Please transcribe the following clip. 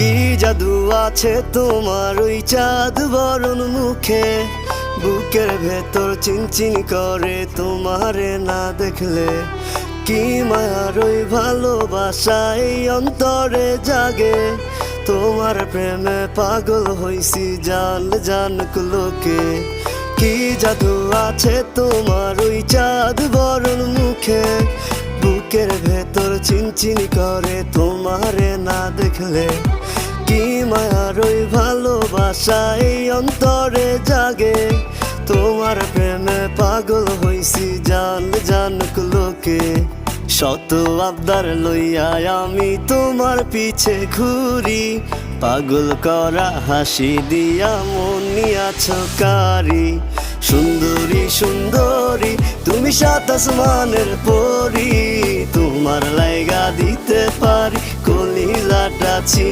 কি জাদু আছে তোমার ওই চাঁদ বরণ মুখে, বুকের ভেতর চিনচিন করে তোমারে না দেখলে। কি মায়ার ওই ভালোবাসা এই অন্তরে জাগে, তোমার প্রেমে পাগল হইছি জান জানুক লোকে। কি জাদু আছে তোমার ওই চাঁদ বরণ মুখে, বুকের ভেতর চিনচিন করে তোমারে না দেখলে। কি মায়ার ওই ভালোবাসা এই অন্তরে জাগে, তোমার প্রেমে পাগল হইছি জান জানুক লোকে। শত আবদার লইয়া আমি তোমার পিছে ঘুরি, পাগল করা হাসি দিয়া মন নিয়াছ কারি। সুন্দরী সুন্দরী তুমি সাত আসমানের পরি, তোমার লাইগা দিতে পারি কলিজাটা ছি।